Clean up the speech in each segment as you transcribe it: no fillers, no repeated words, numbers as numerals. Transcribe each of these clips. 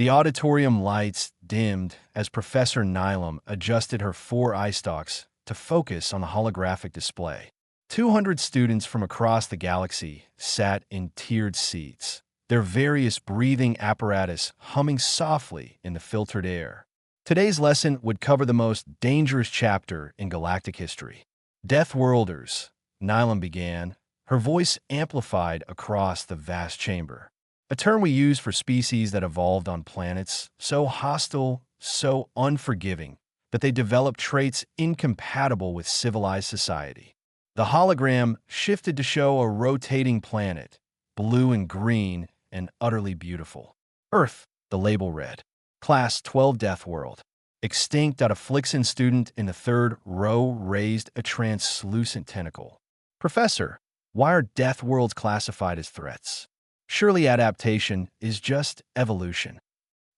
The auditorium lights dimmed as Professor Nylum adjusted her 4 eye stalks to focus on the holographic display. 200 students from across the galaxy sat in tiered seats, their various breathing apparatus humming softly in the filtered air. Today's lesson would cover the most dangerous chapter in galactic history. Deathworlders, Nylum began, her voice amplified across the vast chamber. A term we use for species that evolved on planets so hostile, so unforgiving, that they developed traits incompatible with civilized society. The hologram shifted to show a rotating planet, blue and green and utterly beautiful. Earth, the label read. Class 12 Deathworld. Extinct. A Flixen student in the third row raised a translucent tentacle. Professor, why are Deathworlds classified as threats? Surely adaptation is just evolution.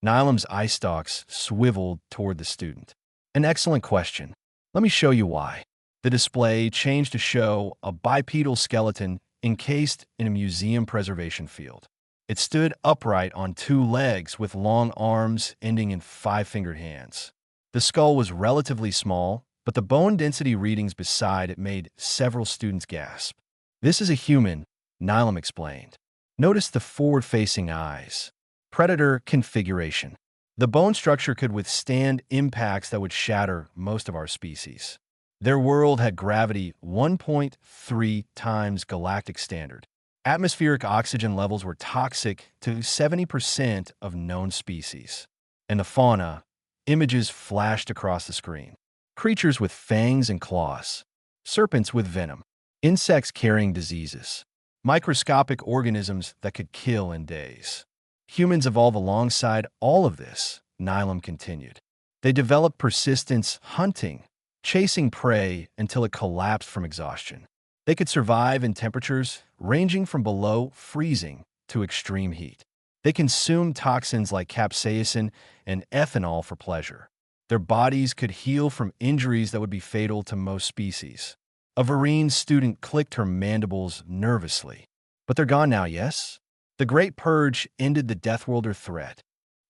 Nylum's eye stalks swiveled toward the student. An excellent question. Let me show you why. The display changed to show a bipedal skeleton encased in a museum preservation field. It stood upright on 2 legs with long arms ending in 5-fingered hands. The skull was relatively small, but the bone density readings beside it made several students gasp. This is a human, Nylum explained. Notice the forward-facing eyes. Predator configuration. The bone structure could withstand impacts that would shatter most of our species. Their world had gravity 1.3 times galactic standard. Atmospheric oxygen levels were toxic to 70% of known species. And the fauna, images flashed across the screen. Creatures with fangs and claws. Serpents with venom. Insects carrying diseases. Microscopic organisms that could kill in days. Humans evolve alongside all of this, Nylum continued. They developed persistence hunting, chasing prey until it collapsed from exhaustion. They could survive in temperatures ranging from below freezing to extreme heat. They consumed toxins like capsaicin and ethanol for pleasure. Their bodies could heal from injuries that would be fatal to most species. A Vereen student clicked her mandibles nervously. But they're gone now, yes? The Great Purge ended the Deathworlder threat.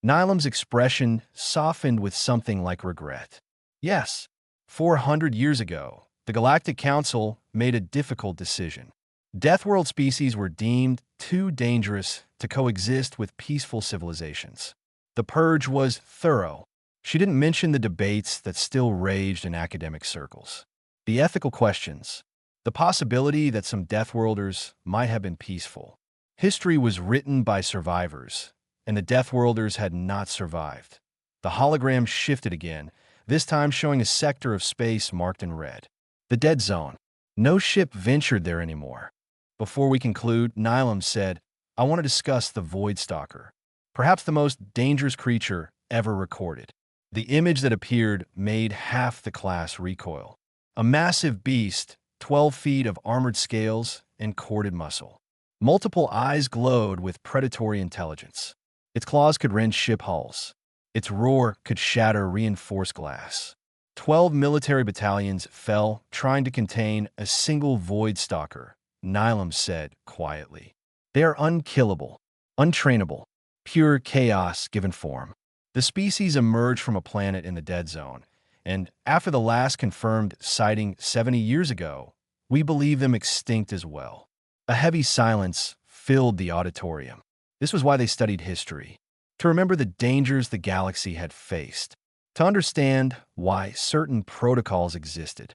Nylum's expression softened with something like regret. Yes, 400 years ago, the Galactic Council made a difficult decision. Deathworld species were deemed too dangerous to coexist with peaceful civilizations. The Purge was thorough. She didn't mention the debates that still raged in academic circles. The ethical questions, the possibility that some Deathworlders might have been peaceful. History was written by survivors, and the Deathworlders had not survived. The hologram shifted again, this time showing a sector of space marked in red. The dead zone. No ship ventured there anymore. Before we conclude, Nylum said, I want to discuss the Void Stalker, perhaps the most dangerous creature ever recorded. The image that appeared made half the class recoil. A massive beast, 12 feet of armored scales and corded muscle. Multiple eyes glowed with predatory intelligence. Its claws could rend ship hulls. Its roar could shatter reinforced glass. 12 military battalions fell trying to contain a single Void Stalker, Nylum said quietly. They are unkillable, untrainable, pure chaos given form. The species emerged from a planet in the dead zone, and after the last confirmed sighting 70 years ago, we believe them extinct as well. A heavy silence filled the auditorium. This was why they studied history, to remember the dangers the galaxy had faced, to understand why certain protocols existed.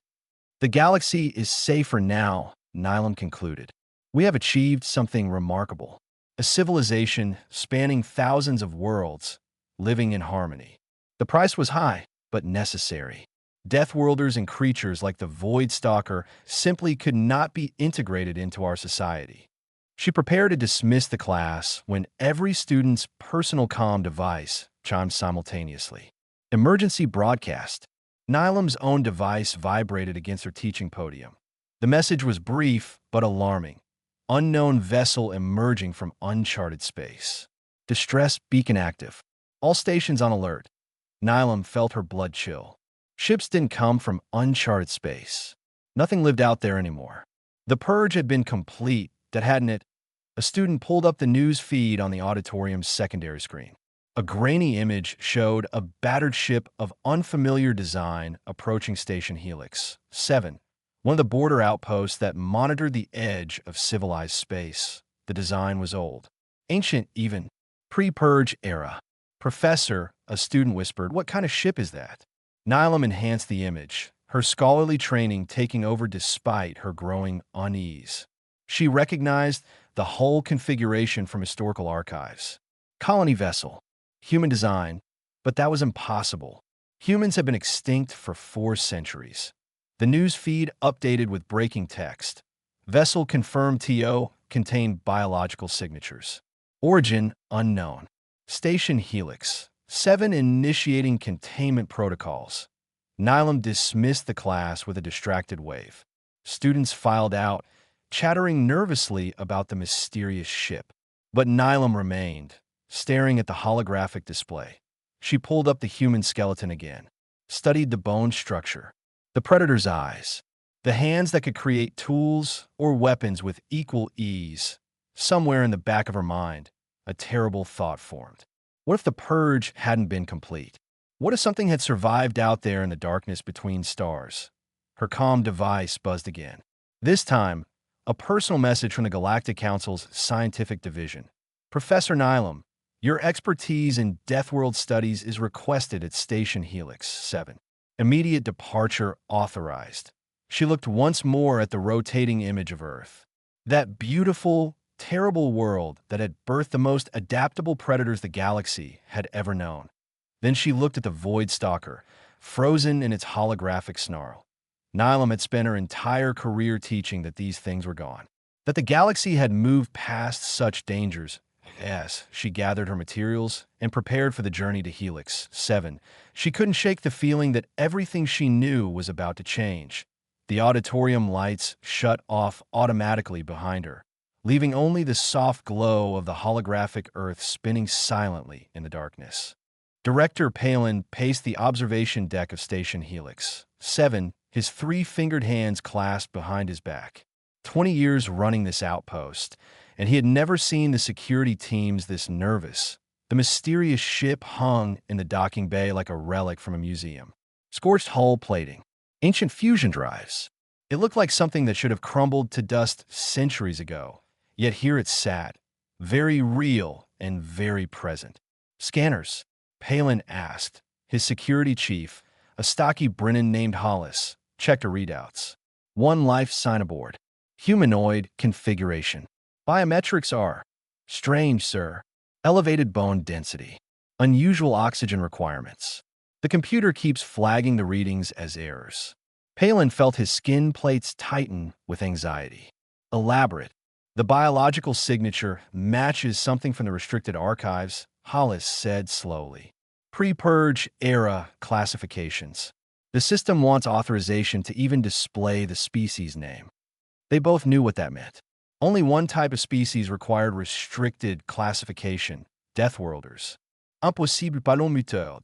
The galaxy is safer now, Nylum concluded. We have achieved something remarkable, a civilization spanning thousands of worlds, living in harmony. The price was high, but necessary. Deathworlders and creatures like the Void Stalker simply could not be integrated into our society. She prepared to dismiss the class when every student's personal comm device chimed simultaneously. Emergency broadcast. Nylum's own device vibrated against her teaching podium. The message was brief but alarming. Unknown vessel emerging from uncharted space. Distress beacon active. All stations on alert. Nylum felt her blood chill. Ships didn't come from uncharted space. Nothing lived out there anymore. The purge had been complete, that hadn't it? A student pulled up the news feed on the auditorium's secondary screen. A grainy image showed a battered ship of unfamiliar design approaching Station Helix 7, one of the border outposts that monitored the edge of civilized space. The design was old, ancient even, pre-purge era. Professor, a student whispered, "What kind of ship is that?" Nilam enhanced the image, her scholarly training taking over despite her growing unease. She recognized the whole configuration from historical archives. Colony vessel, human design, but that was impossible. Humans have been extinct for 4 centuries. The news feed updated with breaking text. Vessel confirmed TO contained biological signatures. Origin unknown. Station Helix 7 initiating containment protocols. Nilam dismissed the class with a distracted wave. Students filed out, chattering nervously about the mysterious ship. But Nilam remained, staring at the holographic display. She pulled up the human skeleton again, studied the bone structure, the predator's eyes, the hands that could create tools or weapons with equal ease. Somewhere in the back of her mind, a terrible thought formed. What if the purge hadn't been complete? What if something had survived out there in the darkness between stars? Her comm device buzzed again. This time, a personal message from the Galactic Council's scientific division. Professor Nilam, your expertise in Deathworld studies is requested at Station Helix 7. Immediate departure authorized. She looked once more at the rotating image of Earth. That beautiful, terrible world that had birthed the most adaptable predators the galaxy had ever known. Then she looked at the Void Stalker, frozen in its holographic snarl. Nilam had spent her entire career teaching that these things were gone, that the galaxy had moved past such dangers. As she gathered her materials and prepared for the journey to Helix 7, she couldn't shake the feeling that everything she knew was about to change. The auditorium lights shut off automatically behind her, leaving only the soft glow of the holographic Earth spinning silently in the darkness. Director Palin paced the observation deck of Station Helix 7, his 3-fingered hands clasped behind his back. 20 years running this outpost, and he had never seen the security teams this nervous. The mysterious ship hung in the docking bay like a relic from a museum. Scorched hull plating, ancient fusion drives. It looked like something that should have crumbled to dust centuries ago, yet here it sat, very real and very present. Scanners, Palin asked. His security chief, a stocky Brennan named Hollis, checked her readouts. One life sign aboard. Humanoid configuration. Biometrics are strange, sir. Elevated bone density. Unusual oxygen requirements. The computer keeps flagging the readings as errors. Palin felt his skin plates tighten with anxiety. Elaborate. The biological signature matches something from the restricted archives, Hollis said slowly. Pre-purge era classifications. The system wants authorization to even display the species name. They both knew what that meant. Only one type of species required restricted classification, Deathworlders. Impossible ballon muteur.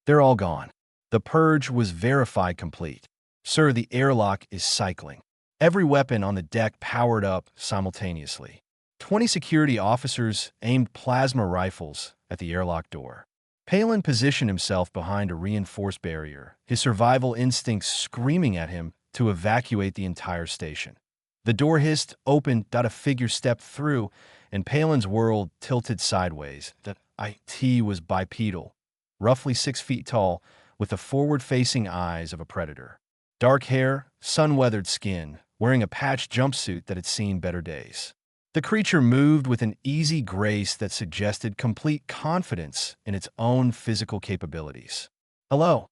They're all gone. The purge was verified complete. Sir, the airlock is cycling. Every weapon on the deck powered up simultaneously. 20 security officers aimed plasma rifles at the airlock door. Palin positioned himself behind a reinforced barrier, his survival instincts screaming at him to evacuate the entire station. The door hissed open, a figure stepped through, and Palin's world tilted sideways. The IT was bipedal, roughly 6 feet tall, with the forward-facing eyes of a predator. Dark hair, sun-weathered skin, wearing a patched jumpsuit that had seen better days. The creature moved with an easy grace that suggested complete confidence in its own physical capabilities. "Hello,"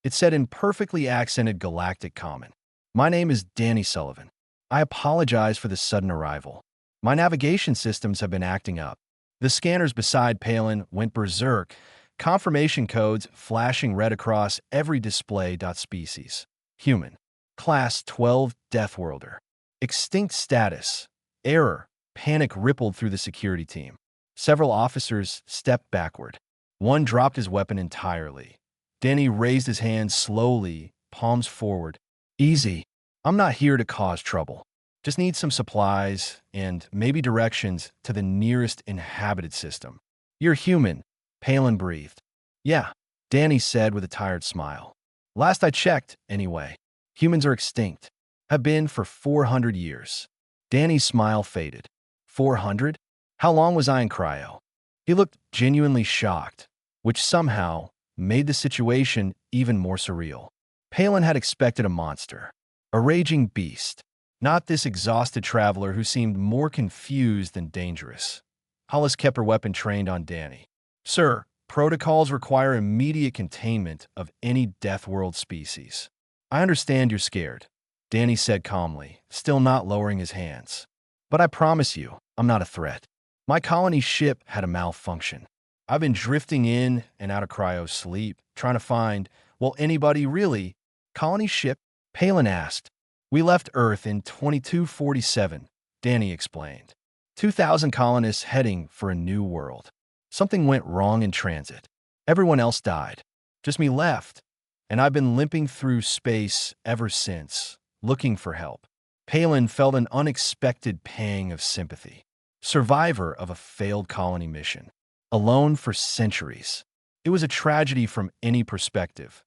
it said in perfectly accented galactic common. "My name is Danny Sullivan. I apologize for the sudden arrival. My navigation systems have been acting up." The scanners beside Palin went berserk, confirmation codes flashing red across every display. Species. Human. Class 12 Deathworlder. Extinct status. Error. Panic rippled through the security team. Several officers stepped backward. One dropped his weapon entirely. Danny raised his hands slowly, palms forward. "Easy. I'm not here to cause trouble. Just need some supplies and maybe directions to the nearest inhabited system." "You're human," Palin breathed. Yeah, Danny said with a tired smile. Last I checked, anyway. Humans are extinct. Have been for 400 years. Danny's smile faded. 400? How long was I in cryo? He looked genuinely shocked, which somehow made the situation even more surreal. Palin had expected a monster, a raging beast, not this exhausted traveler who seemed more confused than dangerous. Hollis kept her weapon trained on Danny. Sir, protocols require immediate containment of any Deathworld species. I understand you're scared, Danny said calmly, still not lowering his hands. But I promise you, I'm not a threat. My colony ship had a malfunction. I've been drifting in and out of cryo sleep, trying to find, well, anybody really. Colony ship? Palin asked. We left Earth in 2247, Danny explained. 2,000 colonists heading for a new world. Something went wrong in transit. Everyone else died. Just me left. And I've been limping through space ever since, looking for help. Palin felt an unexpected pang of sympathy. Survivor of a failed colony mission. Alone for centuries. It was a tragedy from any perspective.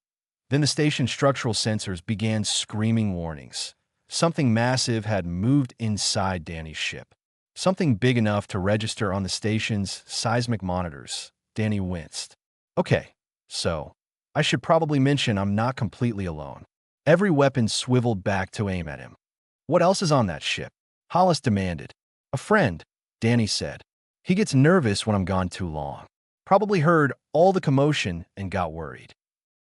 Then the station's structural sensors began screaming warnings. Something massive had moved inside Danny's ship. Something big enough to register on the station's seismic monitors. Danny winced. Okay, so I should probably mention I'm not completely alone. Every weapon swiveled back to aim at him. What else is on that ship? Hollis demanded. A friend, Danny said. He gets nervous when I'm gone too long. Probably heard all the commotion and got worried.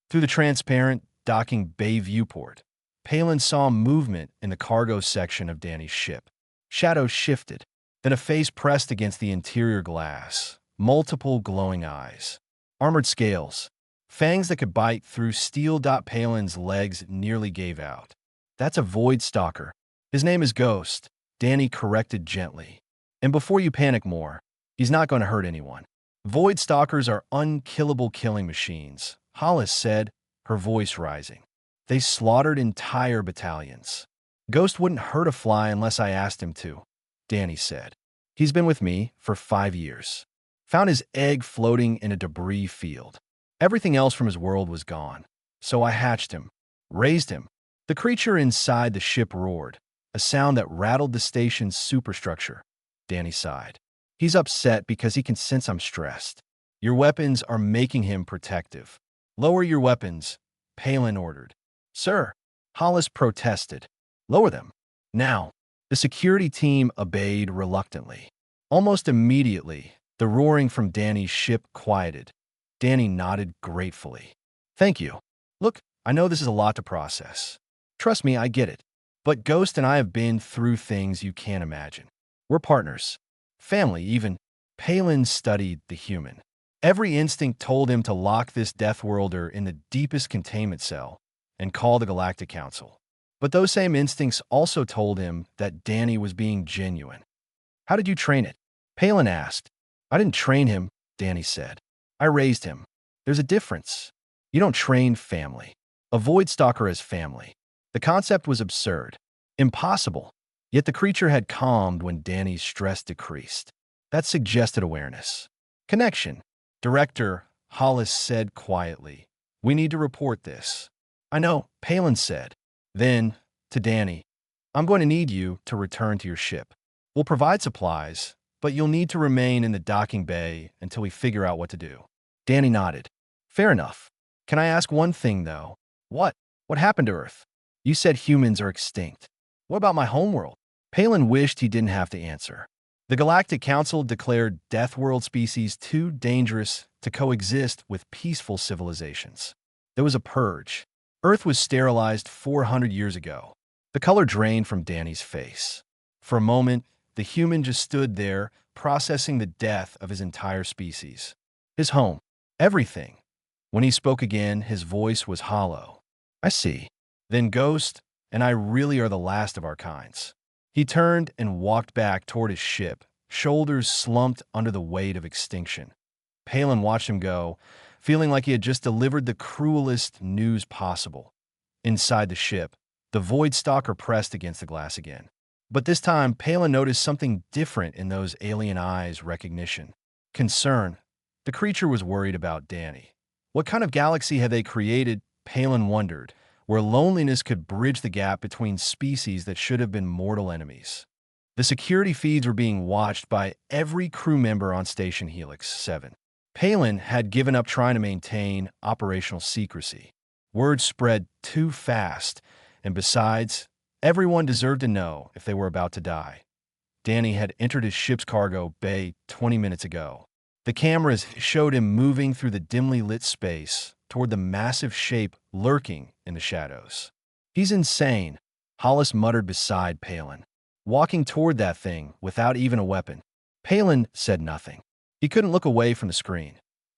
Through the transparent docking bay viewport, Palin saw movement in the cargo section of Danny's ship. Shadows shifted, then a face pressed against the interior glass, multiple glowing eyes. Armored scales, fangs that could bite through steel. Palin's legs nearly gave out. That's a void stalker. His name is Ghost, Danny corrected gently. And before you panic more, he's not going to hurt anyone. Void stalkers are unkillable killing machines, Hollis said, her voice rising. They slaughtered entire battalions. Ghost wouldn't hurt a fly unless I asked him to, Danny said. He's been with me for 5 years. Found his egg floating in a debris field. Everything else from his world was gone. So I hatched him, raised him. The creature inside the ship roared, a sound that rattled the station's superstructure. Danny sighed. He's upset because he can sense I'm stressed. Your weapons are making him protective. Lower your weapons, Palin ordered. Sir, Hollis protested. Lower them. Now. The security team obeyed reluctantly. Almost immediately, the roaring from Danny's ship quieted. Danny nodded gratefully. Thank you. Look, I know this is a lot to process. Trust me, I get it. But Ghost and I have been through things you can't imagine. We're partners. Family, even. Palin studied the human. Every instinct told him to lock this Deathworlder in the deepest containment cell and call the Galactic Council. But those same instincts also told him that Danny was being genuine. How did you train it? Palin asked. I didn't train him, Danny said. I raised him. There's a difference. You don't train family. A void stalker is family. The concept was absurd. Impossible. Yet the creature had calmed when Danny's stress decreased. That suggested awareness. Connection. Director, Hollis said quietly. We need to report this. I know, Palin said. Then, to Danny, I'm going to need you to return to your ship. We'll provide supplies, but you'll need to remain in the docking bay until we figure out what to do. Danny nodded. Fair enough. Can I ask one thing, though? What? What happened to Earth? You said humans are extinct. What about my homeworld? Palin wished he didn't have to answer. The Galactic Council declared Deathworld species too dangerous to coexist with peaceful civilizations. There was a purge. Earth was sterilized 400 years ago. The color drained from Danny's face. For a moment, the human just stood there, processing the death of his entire species. His home. Everything. When he spoke again, his voice was hollow. I see. Then Ghost and I really are the last of our kinds. He turned and walked back toward his ship, shoulders slumped under the weight of extinction. Palin watched him go, feeling like he had just delivered the cruelest news possible. Inside the ship, the void stalker pressed against the glass again. But this time, Palin noticed something different in those alien eyes' recognition. Concern, The creature was worried about Danny. What kind of galaxy had they created, Palin wondered, where loneliness could bridge the gap between species that should have been mortal enemies? The security feeds were being watched by every crew member on Station Helix 7. Palin had given up trying to maintain operational secrecy. Word spread too fast, and besides, everyone deserved to know if they were about to die. Danny had entered his ship's cargo bay 20 minutes ago. The cameras showed him moving through the dimly lit space toward the massive shape lurking in the shadows. He's insane, Hollis muttered beside Palin. Walking toward that thing without even a weapon. Palin said nothing. He couldn't look away from the screen.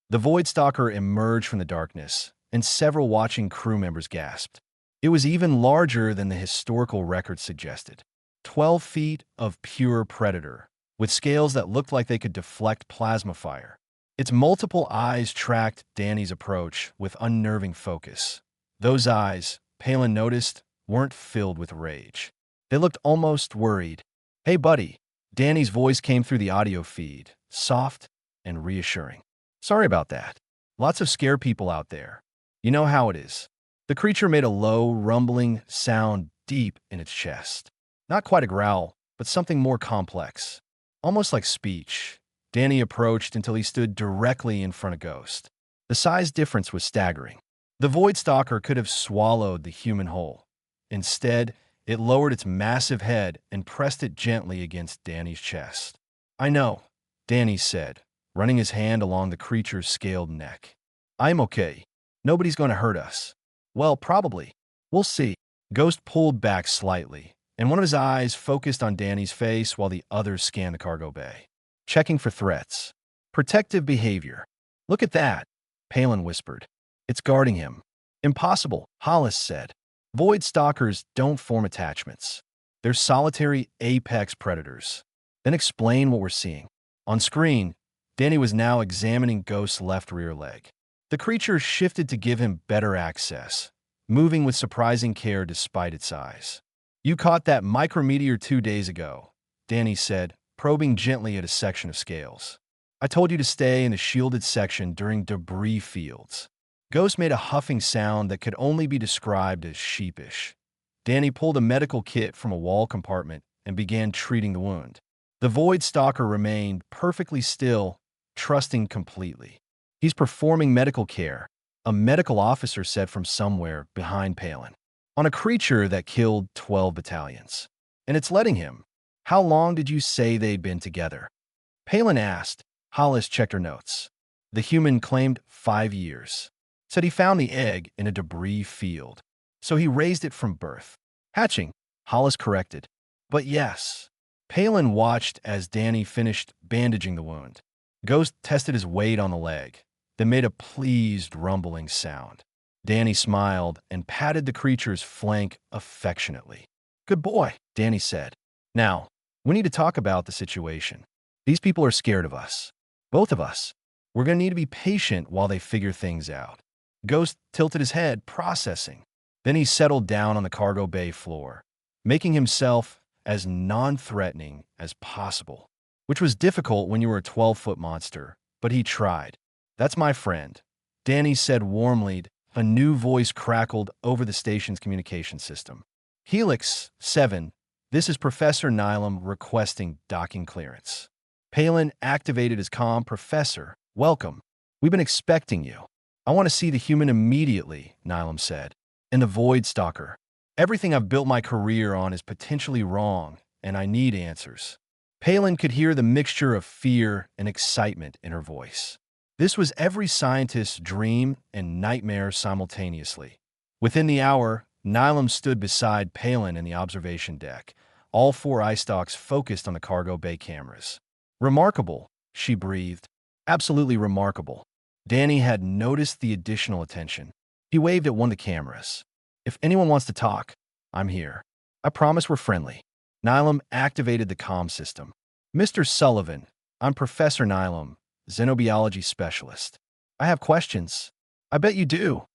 The Void Stalker emerged from the darkness, and several watching crew members gasped. It was even larger than the historical record suggested. 12 feet of pure predator, with scales that looked like they could deflect plasma fire. Its multiple eyes tracked Danny's approach with unnerving focus. Those eyes, Palin noticed, weren't filled with rage. They looked almost worried. "Hey, buddy." Danny's voice came through the audio feed, soft and reassuring. "Sorry about that. Lots of scared people out there. You know how it is." The creature made a low, rumbling sound deep in its chest. Not quite a growl, but something more complex. Almost like speech. Danny approached until he stood directly in front of Ghost. The size difference was staggering. The Void Stalker could have swallowed the human whole. Instead, it lowered its massive head and pressed it gently against Danny's chest. "I know," Danny said, running his hand along the creature's scaled neck. "I'm okay. Nobody's going to hurt us." "Well, probably. We'll see." Ghost pulled back slightly, and one of his eyes focused on Danny's face while the other scanned the cargo bay, checking for threats. "Protective behavior. Look at that," Palin whispered. "It's guarding him." "Impossible," Hollis said. "Void Stalkers don't form attachments. They're solitary apex predators." "Then explain what we're seeing." On screen, Danny was now examining Ghost's left rear leg. The creature shifted to give him better access, moving with surprising care despite its size. "You caught that micrometeor 2 days ago," Danny said, probing gently at a section of scales. "I told you to stay in the shielded section during debris fields." Ghost made a huffing sound that could only be described as sheepish. Danny pulled a medical kit from a wall compartment and began treating the wound. The Void Stalker remained perfectly still, trusting completely. "He's performing medical care," a medical officer said from somewhere behind Palin, "on a creature that killed 12 battalions. And it's letting him." "How long did you say they'd been together?" Palin asked. Hollis checked her notes. The human claimed 5 years. Said he found the egg in a debris field. So he raised it from birth. "Hatching," Hollis corrected. "But yes." Palin watched as Danny finished bandaging the wound. Ghost tested his weight on the leg, then made a pleased rumbling sound. Danny smiled and patted the creature's flank affectionately. "Good boy," Danny said. "Now, we need to talk about the situation. These people are scared of us. Both of us. We're going to need to be patient while they figure things out." Ghost tilted his head, processing. Then he settled down on the cargo bay floor, making himself as non-threatening as possible, which was difficult when you were a 12-foot monster, but he tried. "That's my friend," Danny said warmly. A new voice crackled over the station's communication system. "Helix 7, this is Professor Nylam requesting docking clearance." Palin activated his comm. "Professor, welcome. We've been expecting you." "I want to see the human immediately," Nylam said. "And the Void Stalker. Everything I've built my career on is potentially wrong, and I need answers." Palin could hear the mixture of fear and excitement in her voice. This was every scientist's dream and nightmare simultaneously. Within the hour, Nylam stood beside Palin in the observation deck, all 4 eye stalks focused on the cargo bay cameras. "Remarkable," she breathed. "Absolutely remarkable." Danny had noticed the additional attention. He waved at one of the cameras. "If anyone wants to talk, I'm here. I promise we're friendly." Nylam activated the comm system. "Mr. Sullivan, I'm Professor Nylam, xenobiology specialist. I have questions." "I bet you do,"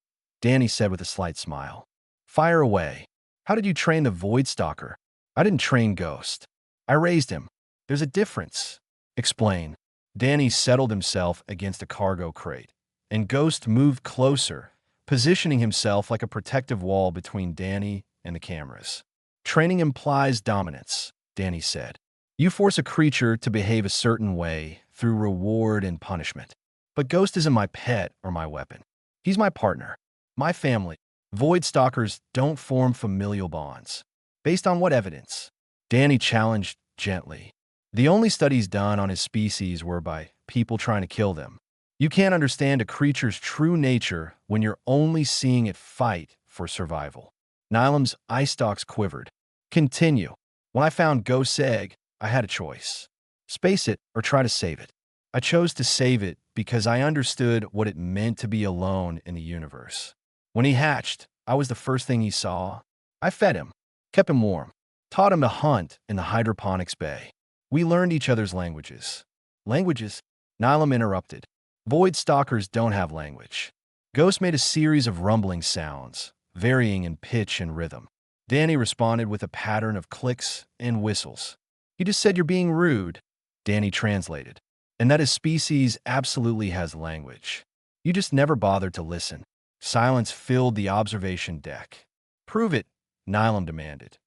Danny said with a slight smile. "Fire away. How did you train the Void Stalker?" "I didn't train Ghost. I raised him. There's a difference." "Explain." Danny settled himself against a cargo crate, and Ghost moved closer, positioning himself like a protective wall between Danny and the cameras. Training implies dominance, Danny said. You force a creature to behave a certain way through reward and punishment. But Ghost isn't my pet or my weapon. He's my partner, my family. Void stalkers don't form familial bonds. Based on what evidence? Danny challenged gently. The only studies done on his species were by people trying to kill them. You can't understand a creature's true nature when you're only seeing it fight for survival. Nilam's eye stalks quivered. Continue. When I found Ghost's egg, I had a choice. Space it or try to save it. I chose to save it because I understood what it meant to be alone in the universe. When he hatched, I was the first thing he saw. I fed him, kept him warm, taught him to hunt in the hydroponics bay. We learned each other's languages. Languages? Nilam interrupted. Void stalkers don't have language. Ghost made a series of rumbling sounds, varying in pitch and rhythm. Danny responded with a pattern of clicks and whistles. He just said you're being rude, Danny translated, and that his species absolutely has language. You just never bothered to listen. Silence filled the observation deck. Prove it, Nilam demanded.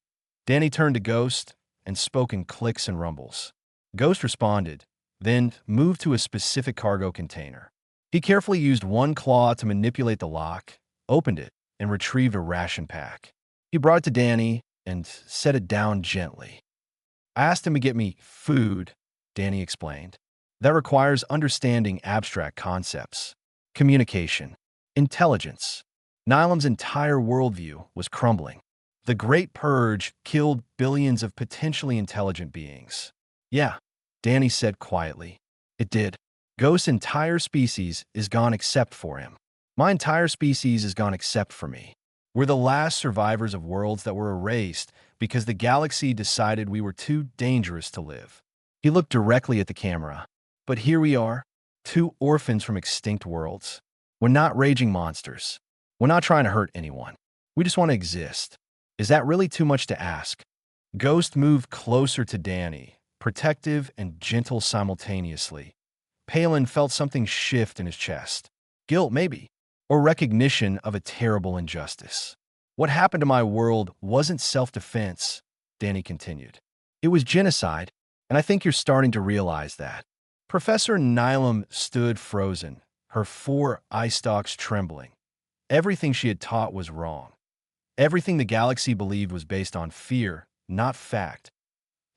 Danny turned to Ghost and spoke in clicks and rumbles. Ghost responded, then moved to a specific cargo container. He carefully used one claw to manipulate the lock, opened it, and retrieved a ration pack. He brought it to Danny and set it down gently. I asked him to get me food, Danny explained. That requires understanding abstract concepts, communication, intelligence. Nilam's entire worldview was crumbling. The Great Purge killed billions of potentially intelligent beings. Yeah, Danny said quietly. It did. Ghost's entire species is gone except for him. My entire species is gone except for me. We're the last survivors of worlds that were erased because the galaxy decided we were too dangerous to live. He looked directly at the camera. But here we are, two orphans from extinct worlds. We're not raging monsters. We're not trying to hurt anyone. We just want to exist. Is that really too much to ask? Ghost moved closer to Danny, protective and gentle simultaneously. Palin felt something shift in his chest. Guilt, maybe, or recognition of a terrible injustice. What happened to my world wasn't self-defense, Danny continued. It was genocide, and I think you're starting to realize that. Professor Nilam stood frozen, her 4 eye stalks trembling. Everything she had taught was wrong. Everything the galaxy believed was based on fear, not fact.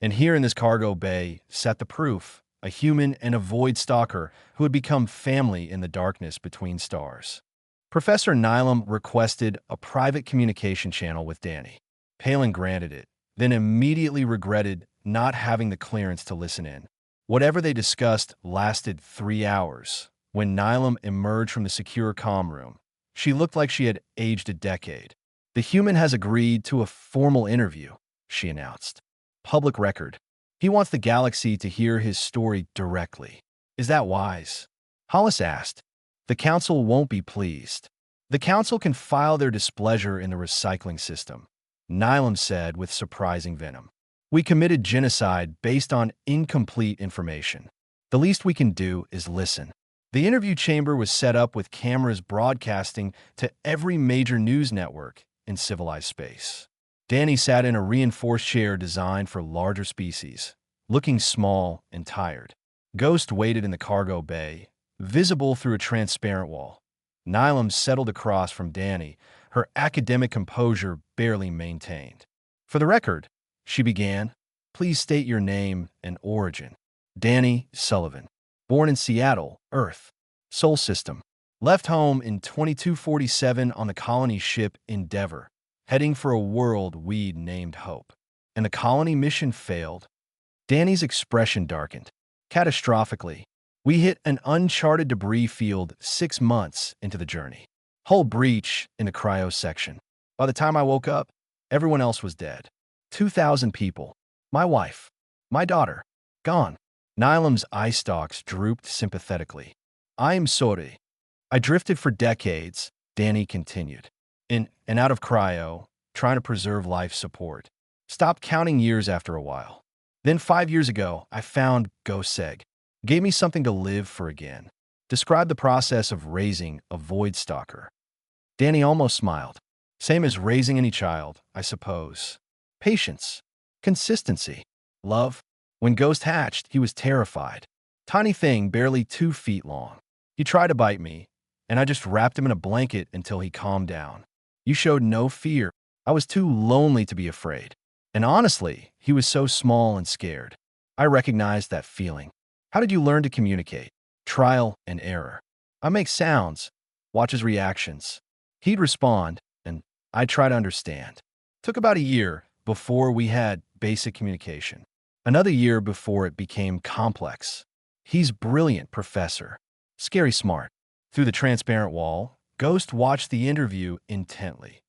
And here in this cargo bay sat the proof, a human and a void stalker who had become family in the darkness between stars. Professor Nilam requested a private communication channel with Danny. Palin granted it, then immediately regretted not having the clearance to listen in. Whatever they discussed lasted 3 hours. When Nilam emerged from the secure comm room, she looked like she had aged a decade. The human has agreed to a formal interview, she announced. Public record. He wants the galaxy to hear his story directly. Is that wise? Hollis asked. The council won't be pleased. The council can file their displeasure in the recycling system, Nilam said with surprising venom. We committed genocide based on incomplete information. The least we can do is listen. The interview chamber was set up with cameras broadcasting to every major news network in civilized space. Danny sat in a reinforced chair designed for larger species, looking small and tired. Ghost waited in the cargo bay, visible through a transparent wall. Nilam settled across from Danny, her academic composure barely maintained. For the record, she began, please state your name and origin. Danny Sullivan. Born in Seattle, Earth. Sol System. Left home in 2247 on the colony ship Endeavor, heading for a world we'd named Hope. And the colony mission failed. Danny's expression darkened. Catastrophically. We hit an uncharted debris field 6 months into the journey. Hull breach in the cryo section. By the time I woke up, everyone else was dead. 2,000 people. My wife. My daughter. Gone. Nilam's eye stalks drooped sympathetically. I am sorry. I drifted for decades, Danny continued. In and out of cryo, trying to preserve life support. Stopped counting years after a while. Then 5 years ago, I found Ghost's egg. Gave me something to live for again. Described the process of raising a void stalker. Danny almost smiled. Same as raising any child, I suppose. Patience. Consistency. Love. When Ghost hatched, he was terrified. Tiny thing, barely 2 feet long. He tried to bite me, and I just wrapped him in a blanket until he calmed down. You showed no fear. I was too lonely to be afraid. And honestly, he was so small and scared. I recognized that feeling. How did you learn to communicate? Trial and error. I make sounds, watch his reactions. He'd respond, and I'd try to understand. Took about a year before we had basic communication. Another year before it became complex. He's brilliant, professor. Scary smart. Through the transparent wall, Ghost watched the interview intently.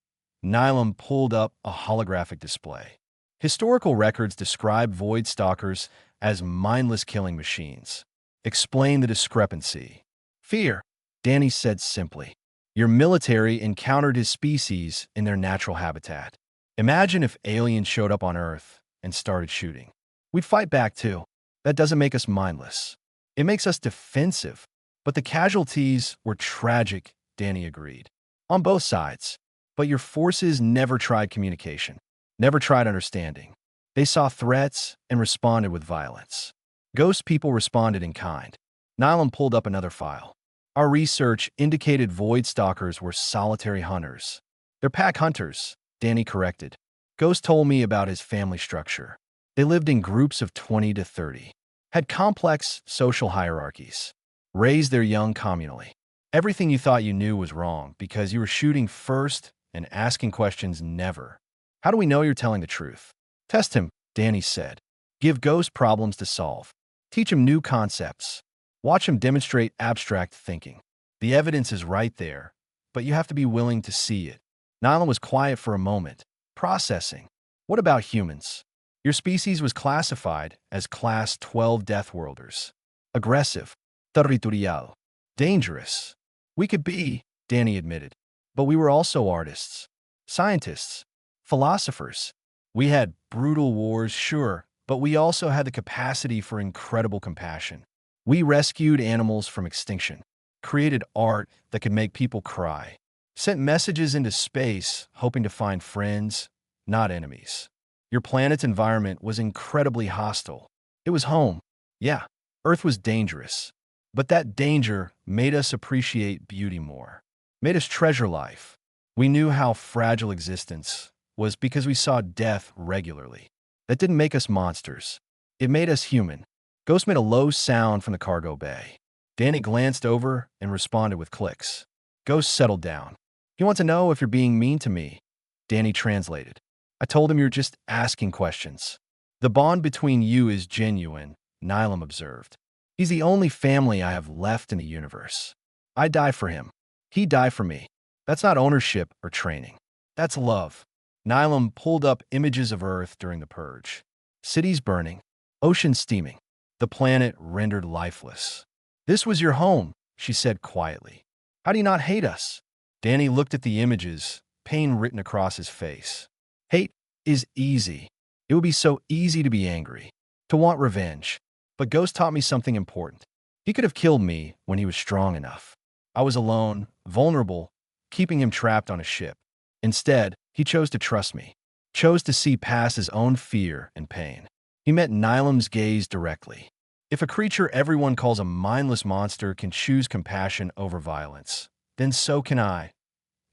Nylum pulled up a holographic display. Historical records describe void stalkers as mindless killing machines. Explain the discrepancy. Fear, Danny said simply. Your military encountered his species in their natural habitat. Imagine if aliens showed up on Earth and started shooting. We'd fight back too. That doesn't make us mindless. It makes us defensive. But the casualties were tragic, Danny agreed. On both sides. But your forces never tried communication, never tried understanding. They saw threats and responded with violence. Ghost people responded in kind. Nylum pulled up another file. Our research indicated void stalkers were solitary hunters. They're pack hunters, Danny corrected. Ghost told me about his family structure. They lived in groups of 20 to 30, had complex social hierarchies, raised their young communally. Everything you thought you knew was wrong because you were shooting first and asking questions never. How do we know you're telling the truth? Test him, Danny said. Give Ghost problems to solve. Teach him new concepts. Watch him demonstrate abstract thinking. The evidence is right there, but you have to be willing to see it. Nylan was quiet for a moment, processing. What about humans? Your species was classified as Class 12 Deathworlders. Aggressive, territorial, dangerous. We could be, Danny admitted, but we were also artists, scientists, philosophers. We had brutal wars, sure, but we also had the capacity for incredible compassion. We rescued animals from extinction, created art that could make people cry, sent messages into space hoping to find friends, not enemies. Your planet's environment was incredibly hostile. It was home. Yeah, Earth was dangerous. But that danger made us appreciate beauty more, made us treasure life. We knew how fragile existence was because we saw death regularly. That didn't make us monsters. It made us human. Ghost made a low sound from the cargo bay. Danny glanced over and responded with clicks. Ghost settled down. You want to know if you're being mean to me? Danny translated. I told him you're just asking questions. The bond between you is genuine, Nylum observed. He's the only family I have left in the universe. I die for him. He died for me. That's not ownership or training. That's love. Nylum pulled up images of Earth during the purge. Cities burning, oceans steaming, the planet rendered lifeless. This was your home, she said quietly. How do you not hate us? Danny looked at the images, pain written across his face. Hate is easy. It would be so easy to be angry, to want revenge. But Ghost taught me something important. He could have killed me when he was strong enough. I was alone, vulnerable, keeping him trapped on a ship. Instead, he chose to trust me, chose to see past his own fear and pain. He met Nylum's gaze directly. If a creature everyone calls a mindless monster can choose compassion over violence, then so can I.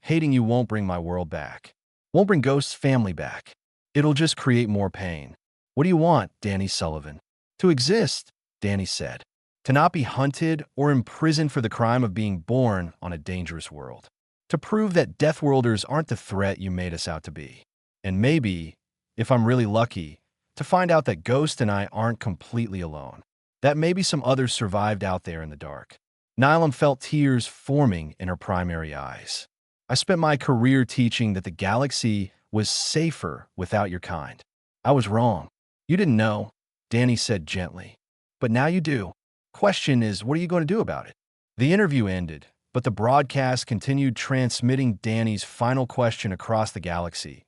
Hating you won't bring my world back. Won't bring Ghost's family back. It'll just create more pain. What do you want, Danny Sullivan? To exist, Danny said. To not be hunted or imprisoned for the crime of being born on a dangerous world. To prove that Deathworlders aren't the threat you made us out to be. And maybe, if I'm really lucky, to find out that Ghost and I aren't completely alone. That maybe some others survived out there in the dark. Nylum felt tears forming in her primary eyes. I spent my career teaching that the galaxy was safer without your kind. I was wrong. You didn't know, Danny said gently. But now you do. Question is, what are you going to do about it? The interview ended, but the broadcast continued transmitting Danny's final question across the galaxy.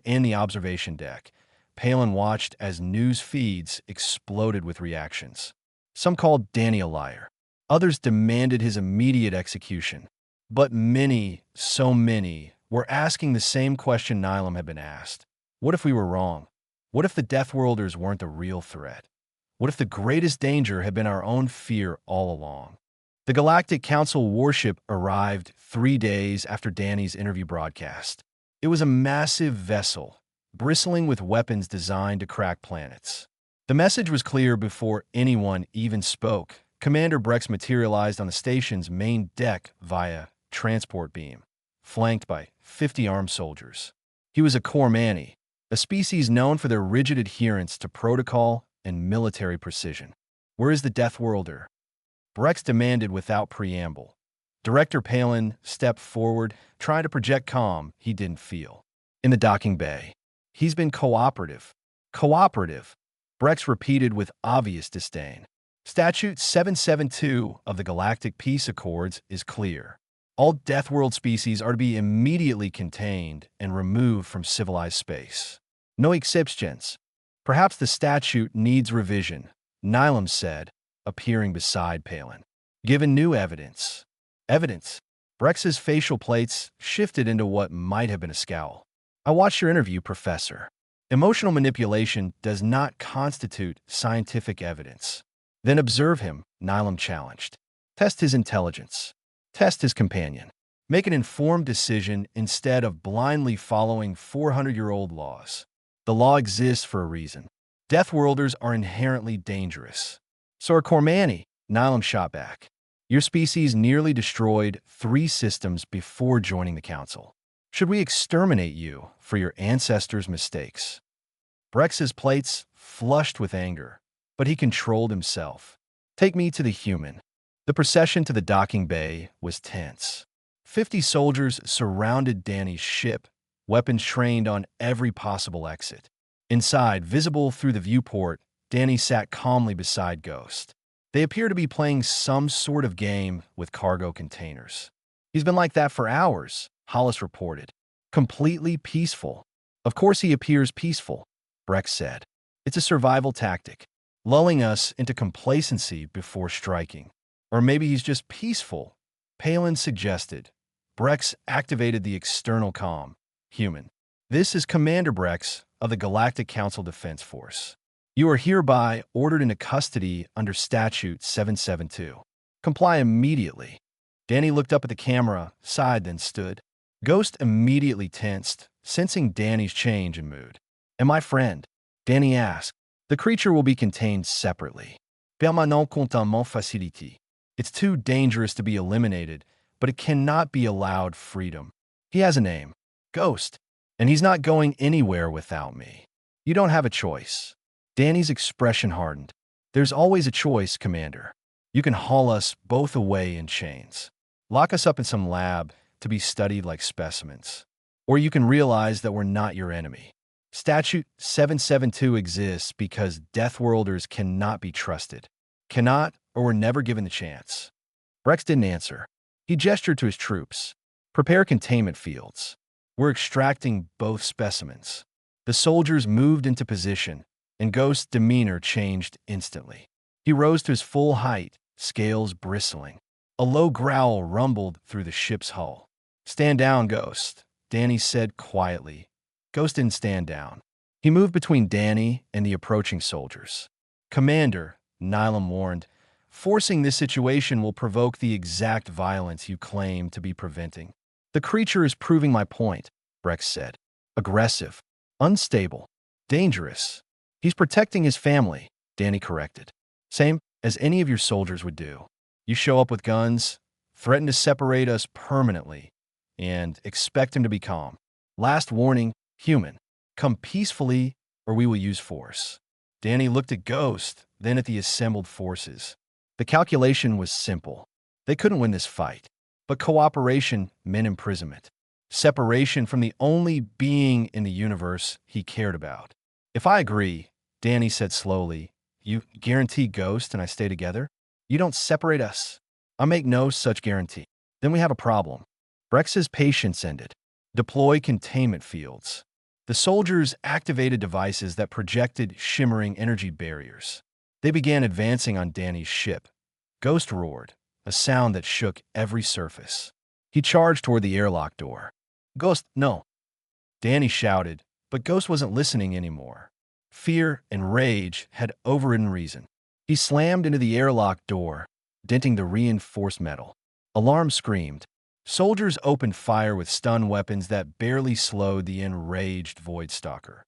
In the observation deck, Palin watched as news feeds exploded with reactions. Some called Danny a liar. Others demanded his immediate execution. But many, so many, were asking the same question Nilam had been asked. What if we were wrong? What if the Deathworlders weren't the real threat? What if the greatest danger had been our own fear all along? The Galactic Council warship arrived 3 days after Danny's interview broadcast. It was a massive vessel, bristling with weapons designed to crack planets. The message was clear before anyone even spoke. Commander Brex materialized on the station's main deck via transport beam, flanked by 50 armed soldiers. He was a Cormani, a species known for their rigid adherence to protocol and military precision. Where is the Deathworlder? Brex demanded without preamble. Director Palin stepped forward, trying to project calm he didn't feel. In the docking bay. He's been cooperative. Cooperative, Brex repeated with obvious disdain. Statute 772 of the Galactic Peace Accords is clear. All Deathworld species are to be immediately contained and removed from civilized space. No exceptions. Perhaps the statute needs revision, Nilam said, appearing beside Palin. Given new evidence. Evidence? Brex's facial plates shifted into what might have been a scowl. I watched your interview, Professor. Emotional manipulation does not constitute scientific evidence. Then observe him, Nilam challenged. Test his intelligence. Test his companion. Make an informed decision instead of blindly following 400-year-old laws. The law exists for a reason. Deathworlders are inherently dangerous. So are Cormani, Nilam shot back. Your species nearly destroyed 3 systems before joining the Council. Should we exterminate you for your ancestors' mistakes? Brex's plates flushed with anger, but he controlled himself. Take me to the human. The procession to the docking bay was tense. 50 soldiers surrounded Danny's ship, weapons trained on every possible exit. Inside, visible through the viewport, Danny sat calmly beside Ghost. They appear to be playing some sort of game with cargo containers. He's been like that for hours, Hollis reported. Completely peaceful. Of course he appears peaceful, Brex said. It's a survival tactic, lulling us into complacency before striking. Or maybe he's just peaceful, Palin suggested. Brex activated the external comm. Human. This is Commander Brex of the Galactic Council Defense Force. You are hereby ordered into custody under Statute 772. Comply immediately. Danny looked up at the camera, sighed, then stood. Ghost immediately tensed, sensing Danny's change in mood. And my friend? Danny asked. The creature will be contained separately. Permanent containment facilité. It's too dangerous to be eliminated, but it cannot be allowed freedom. He has a name. Ghost. And he's not going anywhere without me. You don't have a choice. Danny's expression hardened. There's always a choice, Commander. You can haul us both away in chains. Lock us up in some lab to be studied like specimens. Or you can realize that we're not your enemy. Statute 772 exists because Deathworlders cannot be trusted. Cannot or were never given the chance. Brex didn't answer. He gestured to his troops. Prepare containment fields. We're extracting both specimens. The soldiers moved into position, and Ghost's demeanor changed instantly. He rose to his full height, scales bristling. A low growl rumbled through the ship's hull. Stand down, Ghost, Danny said quietly. Ghost didn't stand down. He moved between Danny and the approaching soldiers. Commander, Nilam warned, forcing this situation will provoke the exact violence you claim to be preventing. The creature is proving my point, Brex said. Aggressive, unstable, dangerous. He's protecting his family, Danny corrected. Same as any of your soldiers would do. You show up with guns, threaten to separate us permanently, and expect him to be calm. Last warning, human. Come peacefully, or we will use force. Danny looked at Ghost, then at the assembled forces. The calculation was simple. They couldn't win this fight, but cooperation meant imprisonment. Separation from the only being in the universe he cared about. If I agree, Danny said slowly, you guarantee Ghost and I stay together? You don't separate us. I make no such guarantee. Then we have a problem. Brex's patience ended. Deploy containment fields. The soldiers activated devices that projected shimmering energy barriers. They began advancing on Danny's ship. Ghost roared, a sound that shook every surface. He charged toward the airlock door. Ghost, no! Danny shouted, but Ghost wasn't listening anymore. Fear and rage had overridden reason. He slammed into the airlock door, denting the reinforced metal. Alarm screamed. Soldiers opened fire with stun weapons that barely slowed the enraged Voidstalker.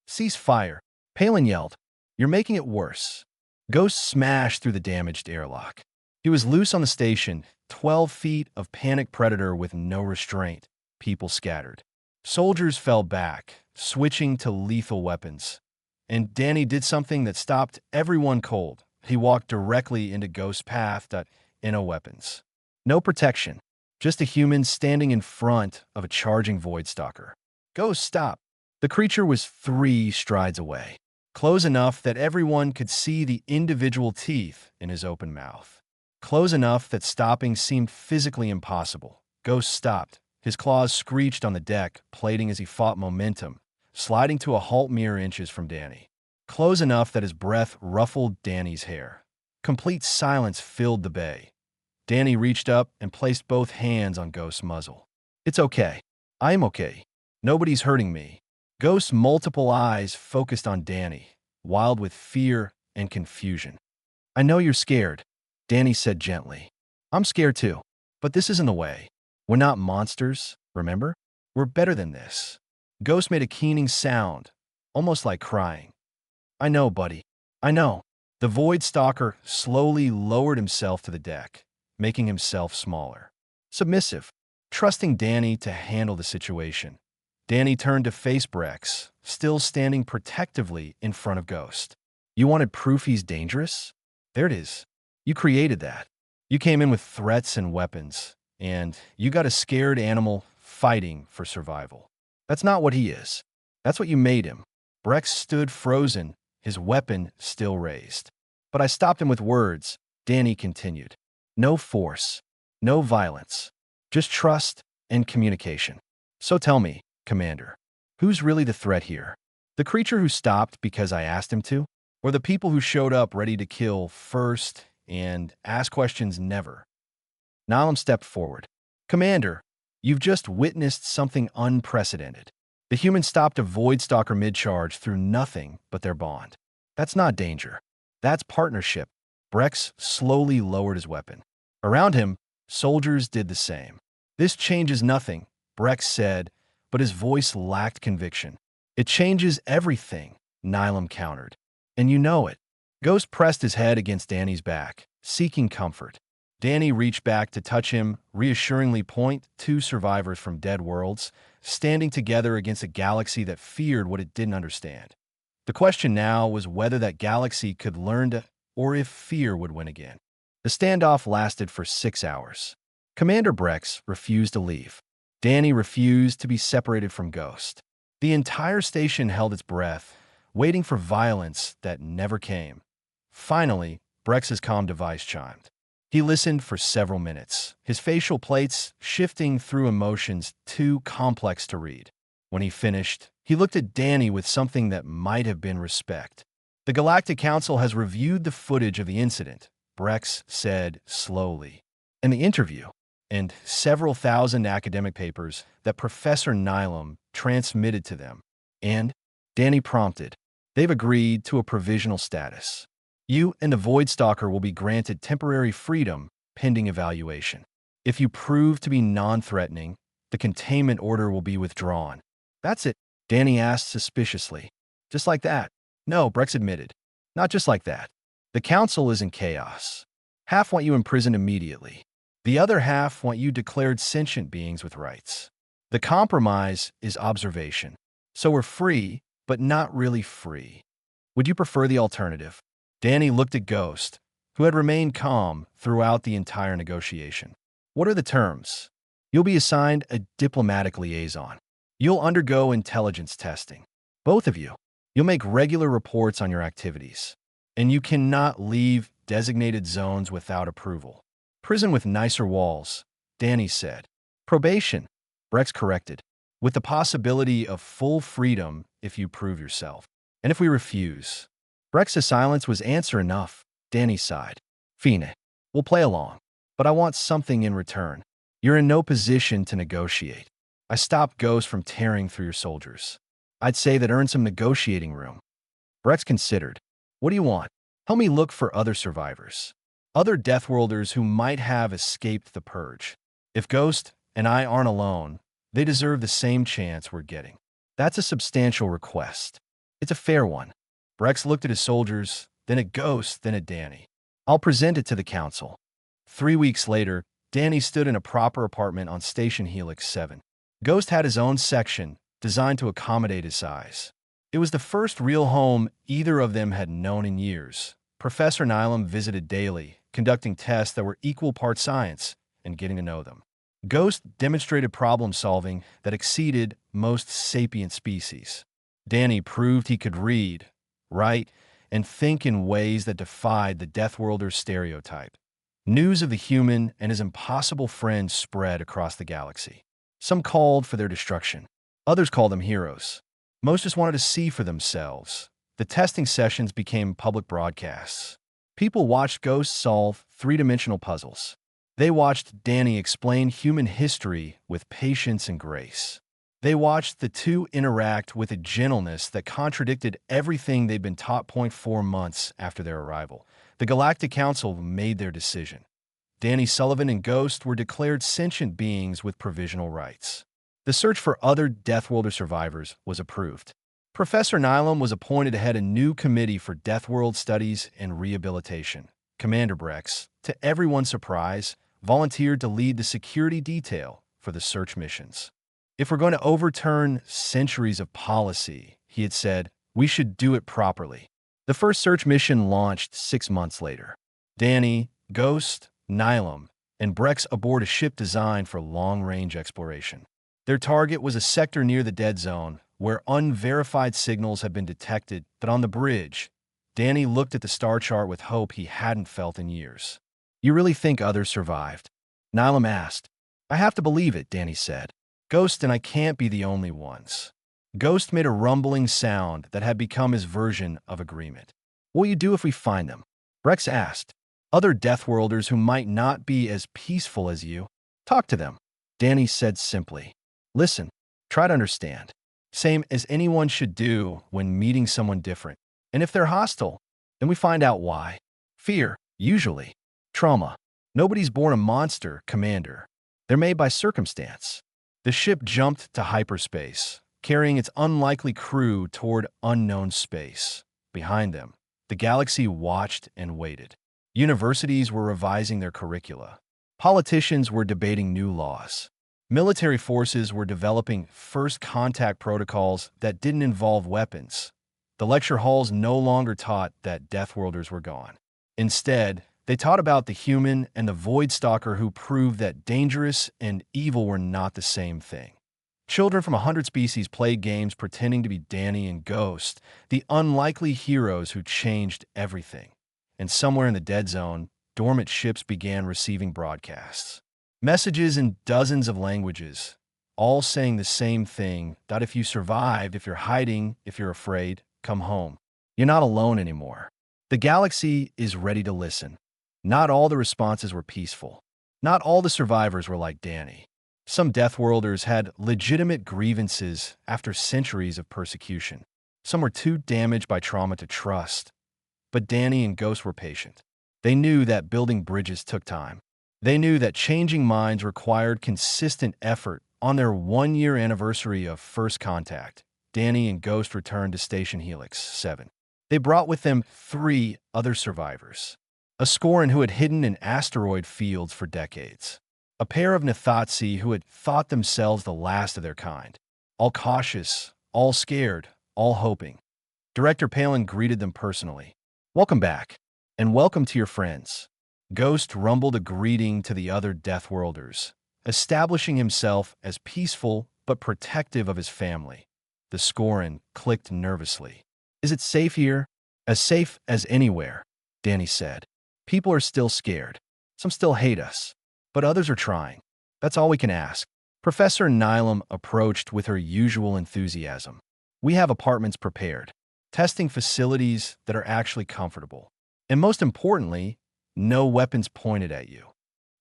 Cease fire, Palin yelled. You're making it worse. Ghost smashed through the damaged airlock. He was loose on the station, 12 feet of panic predator with no restraint. People scattered. Soldiers fell back, switching to lethal weapons. And Danny did something that stopped everyone cold. He walked directly into Ghost's path. No weapons. No protection. Just a human standing in front of a charging Voidstalker. Ghost, stop. The creature was 3 strides away, close enough that everyone could see the individual teeth in his open mouth. Close enough that stopping seemed physically impossible. Ghost stopped. His claws screeched on the deck, plating as he fought momentum, sliding to a halt mere inches from Danny. Close enough that his breath ruffled Danny's hair. Complete silence filled the bay. Danny reached up and placed both hands on Ghost's muzzle. It's okay. I'm okay. Nobody's hurting me. Ghost's multiple eyes focused on Danny, wild with fear and confusion. I know you're scared, Danny said gently. I'm scared too, but this isn't the way. We're not monsters, remember? We're better than this. Ghost made a keening sound, almost like crying. I know, buddy. I know. The Voidstalker slowly lowered himself to the deck, making himself smaller. Submissive, trusting Danny to handle the situation. Danny turned to face Brex, still standing protectively in front of Ghost. You wanted proof he's dangerous? There it is. You created that. You came in with threats and weapons, and you got a scared animal fighting for survival. That's not what he is. That's what you made him. Brex stood frozen, his weapon still raised. But I stopped him with words, Danny continued. No force, no violence, just trust and communication. So tell me, Commander, who's really the threat here? The creature who stopped because I asked him to? Or the people who showed up ready to kill first and ask questions never? Nalam stepped forward. Commander, you've just witnessed something unprecedented. The humans stopped a Voidstalker mid-charge through nothing but their bond. That's not danger. That's partnership. Brex slowly lowered his weapon. Around him, soldiers did the same. This changes nothing, Brex said, but his voice lacked conviction. It changes everything, Nilam countered. And you know it. Ghost pressed his head against Danny's back, seeking comfort. Danny reached back to touch him, reassuringly point 2 survivors from dead worlds, standing together against a galaxy that feared what it didn't understand. The question now was whether that galaxy could learn to, or if fear would win again. The standoff lasted for 6 hours. Commander Brex refused to leave. Danny refused to be separated from Ghost. The entire station held its breath, waiting for violence that never came. Finally, Brex's comm device chimed. He listened for several minutes, his facial plates shifting through emotions too complex to read. When he finished, he looked at Danny with something that might have been respect. The Galactic Council has reviewed the footage of the incident, Brex said slowly. And the interview, and several thousand academic papers that Professor Nilam transmitted to them. And, Danny prompted, they've agreed to a provisional status. You and the Voidstalker will be granted temporary freedom pending evaluation. If you prove to be non-threatening, the containment order will be withdrawn. That's it, Danny asked suspiciously. Just like that? No, Brex admitted. Not just like that. The council is in chaos. Half want you imprisoned immediately. The other half want you declared sentient beings with rights. The compromise is observation. So we're free, but not really free. Would you prefer the alternative? Danny looked at Ghost, who had remained calm throughout the entire negotiation. What are the terms? You'll be assigned a diplomatic liaison. You'll undergo intelligence testing. Both of you. You'll make regular reports on your activities. And you cannot leave designated zones without approval. Prison with nicer walls, Danny said. Probation, Brex corrected, with the possibility of full freedom if you prove yourself. And if we refuse? Brex's silence was answer enough. Danny sighed. Fine. We'll play along. But I want something in return. You're in no position to negotiate. I stopped Ghost from tearing through your soldiers. I'd say that earned some negotiating room. Brex considered. What do you want? Help me look for other survivors. Other Deathworlders who might have escaped the purge. If Ghost and I aren't alone, they deserve the same chance we're getting. That's a substantial request. It's a fair one. Brex looked at his soldiers, then at Ghost, then at Danny. I'll present it to the council. 3 weeks later, Danny stood in a proper apartment on Station Helix 7. Ghost had his own section, designed to accommodate his size. It was the first real home either of them had known in years. Professor Nylam visited daily, conducting tests that were equal parts science and getting to know them. Ghost demonstrated problem-solving that exceeded most sapient species. Danny proved he could read, write, and think in ways that defied the Deathworlder stereotype. News of the human and his impossible friend spread across the galaxy. Some called for their destruction. Others called them heroes. Most just wanted to see for themselves. The testing sessions became public broadcasts. People watched Ghost solve three-dimensional puzzles. They watched Danny explain human history with patience and grace. They watched the two interact with a gentleness that contradicted everything they'd been taught. 4 months after their arrival, the Galactic Council made their decision. Danny Sullivan and Ghost were declared sentient beings with provisional rights. The search for other Deathworlder survivors was approved. Professor Nylam was appointed to head a new committee for Deathworld studies and rehabilitation. Commander Brex, to everyone's surprise, volunteered to lead the security detail for the search missions. If we're going to overturn centuries of policy, he had said, we should do it properly. The first search mission launched 6 months later. Danny, Ghost, Nylam, and Brex aboard a ship designed for long-range exploration. Their target was a sector near the dead zone, where unverified signals had been detected, but on the bridge, Danny looked at the star chart with hope he hadn't felt in years. You really think others survived? Nylam asked. I have to believe it, Danny said. Ghost and I can't be the only ones. Ghost made a rumbling sound that had become his version of agreement. What will you do if we find them? Brex asked. Other Deathworlders who might not be as peaceful as you. Talk to them. Danny said simply. Listen, try to understand. Same as anyone should do when meeting someone different. And if they're hostile, then we find out why. Fear, usually. Trauma. Nobody's born a monster, Commander. They're made by circumstance. The ship jumped to hyperspace, carrying its unlikely crew toward unknown space. Behind them, the galaxy watched and waited. Universities were revising their curricula. Politicians were debating new laws. Military forces were developing first contact protocols that didn't involve weapons. The lecture halls no longer taught that Deathworlders were gone. Instead, they taught about the human and the Void Stalker who proved that dangerous and evil were not the same thing. Children from 100 species played games pretending to be Danny and Ghost, the unlikely heroes who changed everything. And somewhere in the dead zone, dormant ships began receiving broadcasts. Messages in dozens of languages, all saying the same thing, that if you survived, if you're hiding, if you're afraid, come home. You're not alone anymore. The galaxy is ready to listen. Not all the responses were peaceful. Not all the survivors were like Danny. Some Deathworlders had legitimate grievances after centuries of persecution. Some were too damaged by trauma to trust. But Danny and Ghost were patient. They knew that building bridges took time. They knew that changing minds required consistent effort. On their 1-year anniversary of first contact, Danny and Ghost returned to Station Helix 7. They brought with them 3 other survivors. A Scoran who had hidden in asteroid fields for decades. A pair of Nathatsi who had thought themselves the last of their kind. All cautious, all scared, all hoping. Director Palin greeted them personally. Welcome back, and welcome to your friends. Ghost rumbled a greeting to the other Deathworlders, establishing himself as peaceful but protective of his family. The Scoran clicked nervously. Is it safe here? As safe as anywhere, Danny said. People are still scared. Some still hate us, but others are trying. That's all we can ask. Professor Nylam approached with her usual enthusiasm. We have apartments prepared. testing facilities that are actually comfortable. And most importantly, no weapons pointed at you.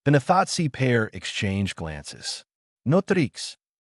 The Nathatsi pair exchanged glances. No tricks.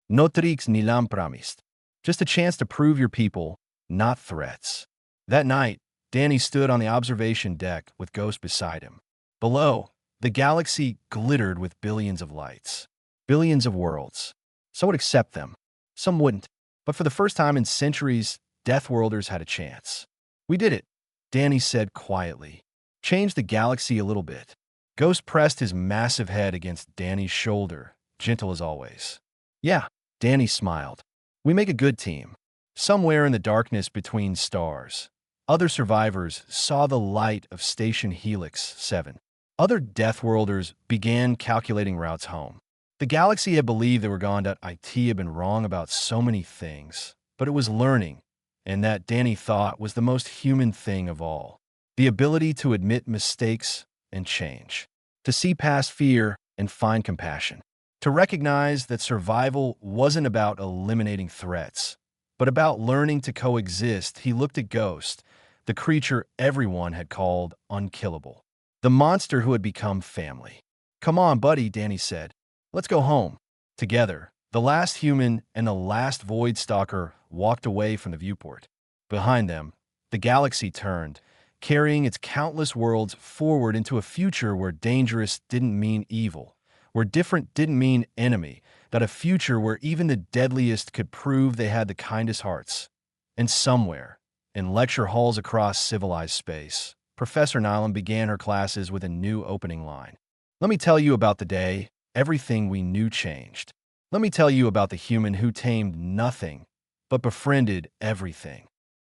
No tricks nilam pramist. Just a chance to prove your people, not threats. That night, Danny stood on the observation deck with Ghost beside him. Below, the galaxy glittered with billions of lights. Billions of worlds. Some would accept them. Some wouldn't. But for the first time in centuries, Deathworlders had a chance. We did it, Danny said quietly. Change the galaxy a little bit. Ghost pressed his massive head against Danny's shoulder, gentle as always. Yeah, Danny smiled. We make a good team. Somewhere in the darkness between stars, other survivors saw the light of Station Helix 7. Other Deathworlders began calculating routes home. The galaxy had believed they were gone. It had been wrong about so many things, but it was learning, and that Danny thought was the most human thing of all. The ability to admit mistakes and change. To see past fear and find compassion. To recognize that survival wasn't about eliminating threats, but about learning to coexist. He looked at Ghost, the creature everyone had called unkillable. The monster who had become family. Come on, buddy, Danny said. Let's go home. Together, the last human and the last Void Stalker walked away from the viewport. Behind them, the galaxy turned, carrying its countless worlds forward into a future where dangerous didn't mean evil, where different didn't mean enemy, that a future where even the deadliest could prove they had the kindest hearts. And somewhere, in lecture halls across civilized space, Professor Nylam began her classes with a new opening line. Let me tell you about the day everything we knew changed. Let me tell you about the human who tamed nothing, but befriended everything.